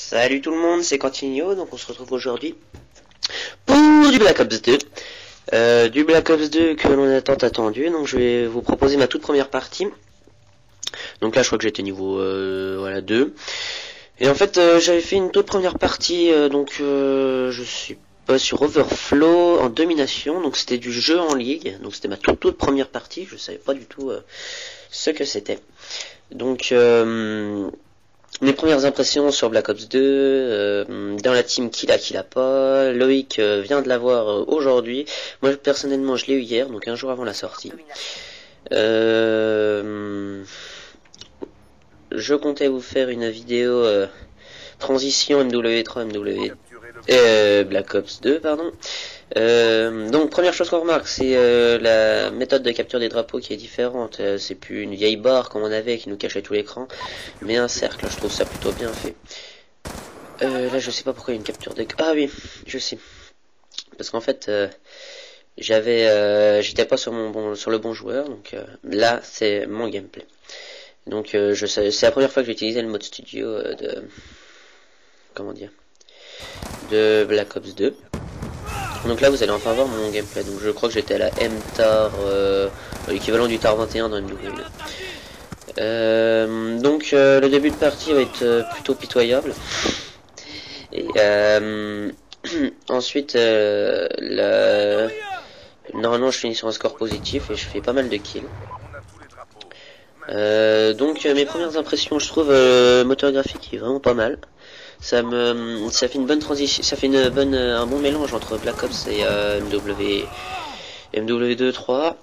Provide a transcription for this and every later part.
Salut tout le monde, c'est Quentinho, donc on se retrouve aujourd'hui pour du Black Ops 2. Du Black Ops 2 que l'on a tant attendu, donc je vais vous proposer ma toute première partie. Donc là je crois que j'étais niveau 2. Et en fait j'avais fait une toute première partie, je suis pas sur Overflow en domination, donc c'était du jeu en ligue, donc c'était ma toute première partie, je savais pas du tout ce que c'était. Donc mes premières impressions sur Black Ops 2, dans la team qui l'a pas, Loïc vient de l'avoir aujourd'hui, moi personnellement je l'ai eu hier, donc un jour avant la sortie. Je comptais vous faire une vidéo transition MW3, Black Ops 2, pardon. Donc première chose qu'on remarque, c'est la méthode de capture des drapeaux qui est différente. C'est plus une vieille barre comme on avait qui nous cachait tout l'écran, mais un cercle. Je trouve ça plutôt bien fait. Là je sais pas pourquoi il y a une capture de... Ah oui, je sais. Parce qu'en fait j'étais pas sur le bon joueur, donc là c'est mon gameplay. Donc c'est la première fois que j'ai utilisé le mode studio de Black Ops 2. Donc là vous allez enfin voir mon gameplay. Donc je crois que j'étais à la MTAR, l'équivalent du TAR 21 dans MW. Le début de partie va être plutôt pitoyable. Et ensuite normalement je finis sur un score positif et je fais pas mal de kills. Mes premières impressions, je trouve moteur graphique est vraiment pas mal. Ça fait une bonne transition, ça fait un bon mélange entre Black Ops et MW2-3.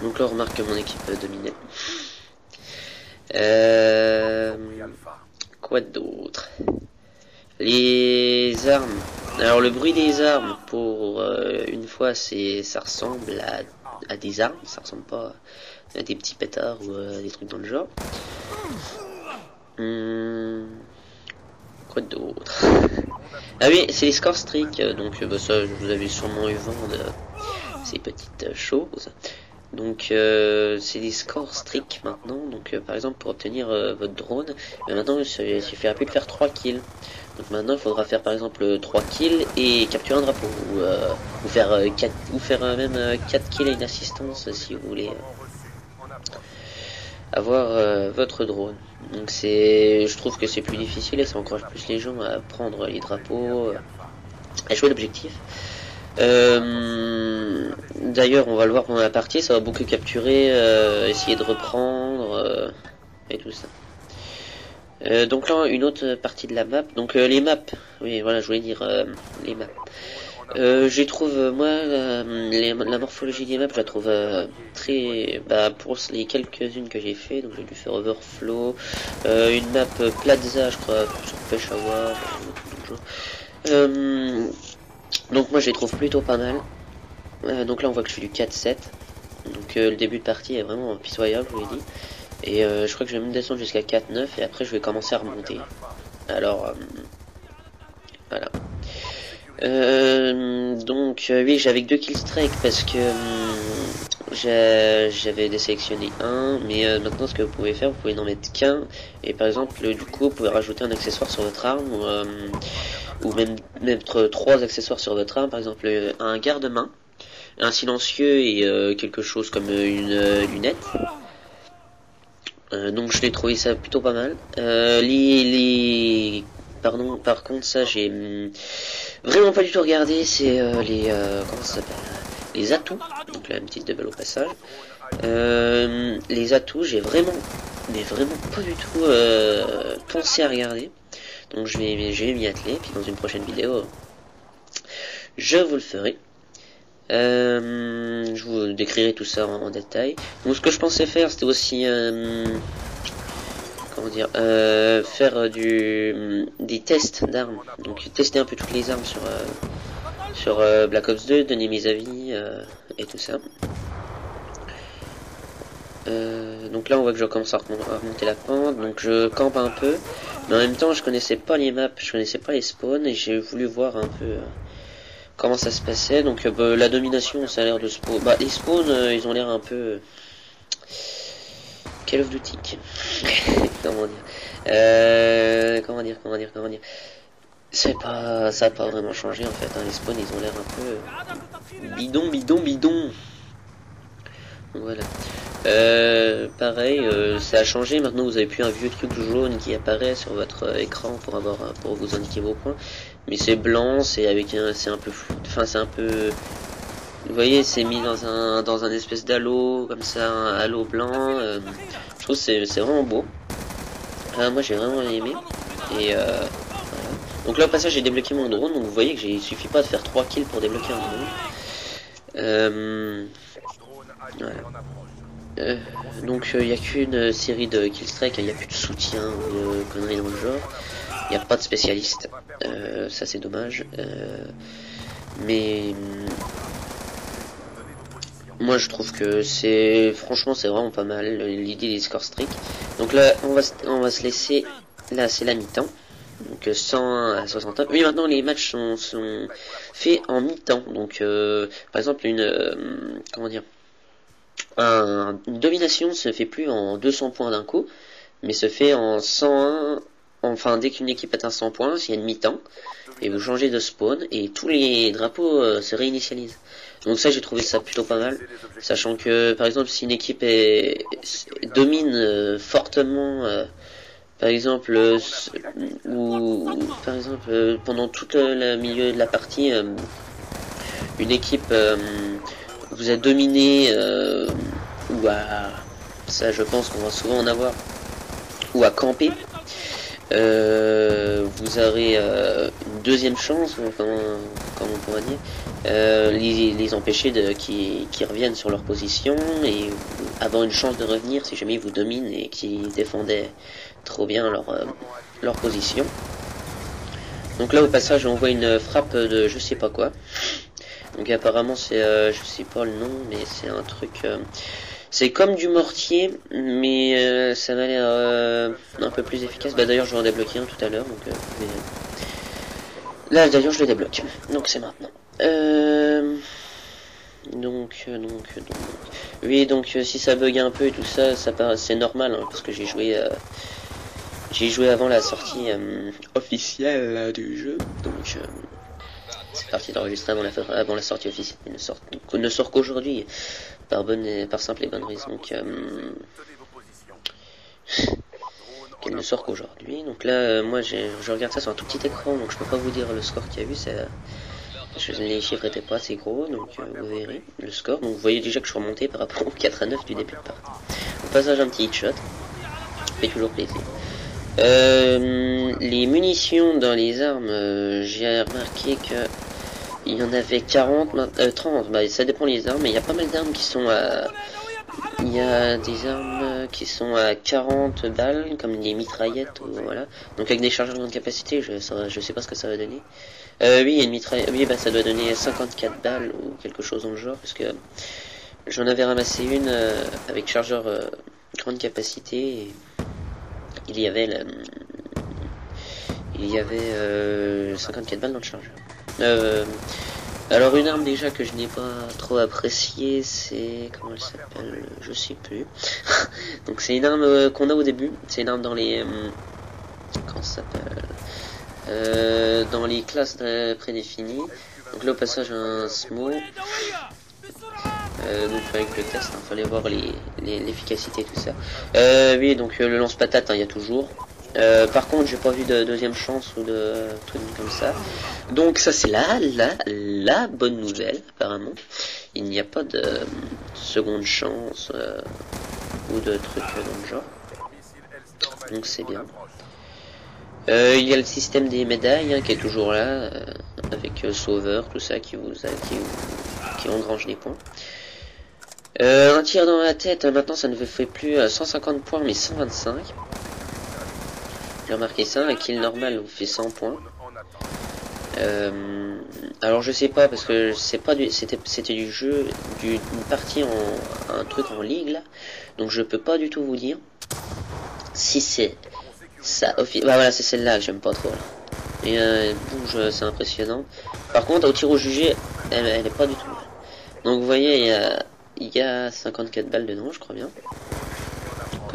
Donc là on remarque que mon équipe dominait. Quoi d'autre? Les armes. Alors le bruit des armes, pour une fois, ça ressemble à des armes, ça ressemble pas à des petits pétards ou à des trucs dans le genre. Quoi d'autre? Ah oui, c'est les score streaks, donc ça vous avez sûrement eu vent de ces petites choses. Donc c'est des score streaks maintenant, donc par exemple pour obtenir votre drone, maintenant il suffira plus de faire 3 kills. Donc maintenant il faudra faire par exemple 3 kills et capturer un drapeau, ou faire même 4 kills et une assistance si vous voulez avoir votre drone. Donc je trouve que c'est plus difficile et ça encourage plus les gens à prendre les drapeaux, à jouer l'objectif. D'ailleurs on va le voir pendant la partie, ça va beaucoup capturer, essayer de reprendre et tout ça. Donc là une autre partie de la map, donc les maps, oui voilà je voulais dire les maps. Je trouve moi la morphologie des maps je la trouve très pour les quelques-unes que j'ai fait, donc j'ai dû faire Overflow, une map Plaza je crois sur Peshawar, donc moi je les trouve plutôt pas mal. Donc là on voit que je fais du 4-7, donc le début de partie est vraiment pitoyable, je vous l'ai dit. Et je crois que je vais même descendre jusqu'à 4-9 et après je vais commencer à remonter. Alors voilà. Oui, j'avais que 2 killstreaks parce que j'avais désélectionné un, mais maintenant ce que vous pouvez faire, vous pouvez n'en mettre qu'un, et par exemple du coup vous pouvez rajouter un accessoire sur votre arme, ou même mettre 3 accessoires sur votre arme, par exemple un garde-main, un silencieux et quelque chose comme une lunette. Donc je l'ai trouvé ça plutôt pas mal. Par contre ça j'ai vraiment pas du tout regardé, c'est comment ça s'appelle, les atouts. Donc là une petite double au passage. Les atouts j'ai vraiment pas du tout pensé à regarder. Donc je vais m'y atteler, puis dans une prochaine vidéo je vous le ferai. Je vous décrirai tout ça en détail. Donc ce que je pensais faire c'était aussi faire des tests d'armes, donc tester un peu toutes les armes sur Black Ops 2, donner mes avis et tout ça. Donc là on voit que je commence à remonter la pente, donc je campe un peu, mais en même temps je connaissais pas les maps, je connaissais pas les spawns, et j'ai voulu voir un peu comment ça se passait. Donc la domination ça a l'air de spawn, les spawns ils ont l'air un peu Call of Duty. Comment dire. Ça a pas vraiment changé en fait, hein. Les spawns ils ont l'air un peu bidon. Voilà. Pareil, ça a changé. Maintenant vous avez plus un vieux truc jaune qui apparaît sur votre écran pour vous indiquer vos points. Mais c'est blanc, c'est un peu flou. Enfin c'est un peu. Vous voyez, c'est mis dans un espèce d'halo comme ça, un halo blanc. Je trouve que c'est vraiment beau. Moi j'ai vraiment aimé. Et voilà. Donc là au passage j'ai débloqué mon drone. Donc vous voyez que il suffit pas de faire 3 kills pour débloquer un drone. Voilà. Donc il n'y a qu'une série de killstrike, il n'y a plus de soutien ou de conneries dans le genre. Il n'y a pas de spécialiste. Ça c'est dommage. Mais moi je trouve que franchement c'est vraiment pas mal l'idée des score streak. Donc là on va se laisser. Là c'est la mi-temps. Donc 100 à 61. Oui, maintenant les matchs sont faits en mi-temps. Donc par exemple comment dire, une domination se fait plus en 200 points d'un coup, mais se fait en 101. Enfin, dès qu'une équipe atteint 100 points, il y a une mi-temps et vous changez de spawn et tous les drapeaux se réinitialisent. Donc ça, j'ai trouvé ça plutôt pas mal, sachant que par exemple si une équipe domine fortement. Par exemple, pendant tout le milieu de la partie, une équipe vous a dominé, ça je pense qu'on va souvent en avoir, ou à camper, vous aurez une deuxième chance, comme on pourrait dire, les empêcher qui reviennent sur leur position et avoir une chance de revenir si jamais ils vous dominent et qu'ils défendaient trop bien leur position. Donc là au passage on voit une frappe de je sais pas quoi. Donc apparemment c'est je sais pas le nom, mais c'est un truc c'est comme du mortier, mais ça m'a l'air un peu plus efficace. Bah d'ailleurs je vais en débloquer un tout à l'heure, donc là d'ailleurs je le débloque, donc c'est maintenant. Oui, donc si ça bug un peu et tout ça, c'est normal, hein, parce que j'ai joué avant la sortie officielle du jeu, donc c'est parti d'enregistrer avant la sortie officielle. Il ne sort qu'aujourd'hui, par simple et bonne raison qu'il ne sort qu'aujourd'hui. Donc là, moi je regarde ça sur un tout petit écran, donc je peux pas vous dire le score qu'il y a eu. Les chiffres étaient pas assez gros, donc vous verrez le score. Donc vous voyez déjà que je suis remonté par rapport au 4 à 9 du début de partie. Au passage, un petit hit-shot, fait toujours plaisir. Les munitions dans les armes, j'ai remarqué que il y en avait 30, bah ça dépend des armes, mais il y a pas mal d'armes qui sont à... Il y a des armes qui sont à 40 balles, comme des mitraillettes, voilà. Donc avec des chargeurs de grande capacité, je sais pas ce que ça va donner. Oui, il y a une mitraillette, oui, bah ça doit donner 54 balles ou quelque chose dans le genre, parce que j'en avais ramassé une avec chargeur grande capacité, et il y avait 54 balles dans le chargeur. Alors une arme déjà que je n'ai pas trop appréciée, c'est... Comment elle s'appelle? Je sais plus. Donc c'est une arme qu'on a au début. C'est une arme dans les... comment ça s'appelle? Dans les classes prédéfinies. Donc là au passage un SMO. Donc avec le test, il fallait voir l'efficacité et tout ça. Oui, donc le lance-patate, il y a toujours. Par contre, j'ai pas vu de deuxième chance ou de trucs comme ça. Donc ça c'est la bonne nouvelle apparemment. Il n'y a pas de seconde chance ou de trucs dans le genre. Donc c'est bien. Il y a le système des médailles qui est toujours là, avec sauveur, tout ça qui engrange des points. Un tir dans la tête, maintenant ça ne fait plus 150 points mais 125. J'ai remarqué ça, un kill normal vous fait 100 points. Alors je sais pas, parce que c'était du jeu, une partie un truc en ligue là, donc je peux pas du tout vous dire si c'est ça. Bah voilà, c'est celle-là que j'aime pas trop là. Et elle bouge, c'est impressionnant. Par contre au tir au jugé, elle est pas du tout mal. Donc vous voyez, il y a 54 balles dedans, je crois bien.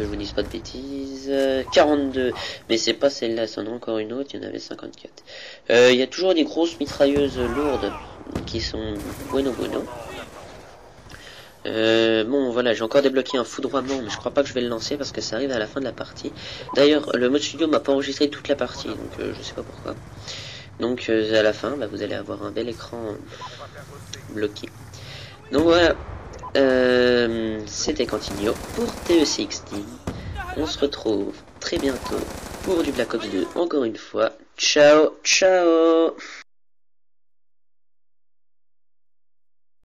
que je vous dise pas de bêtises. 42, mais c'est pas celle-là, c'en a encore une autre, il y en avait 54. Il y a toujours des grosses mitrailleuses lourdes qui sont bueno. Bon voilà, j'ai encore débloqué un foudroiement, mais je crois pas que je vais le lancer parce que ça arrive à la fin de la partie. D'ailleurs, le mode studio m'a pas enregistré toute la partie, donc je sais pas pourquoi. Donc à la fin, bah, vous allez avoir un bel écran bloqué. Donc voilà, c'était Cantigno pour TEC16. On se retrouve très bientôt pour du Black Ops 2 encore une fois. Ciao, ciao.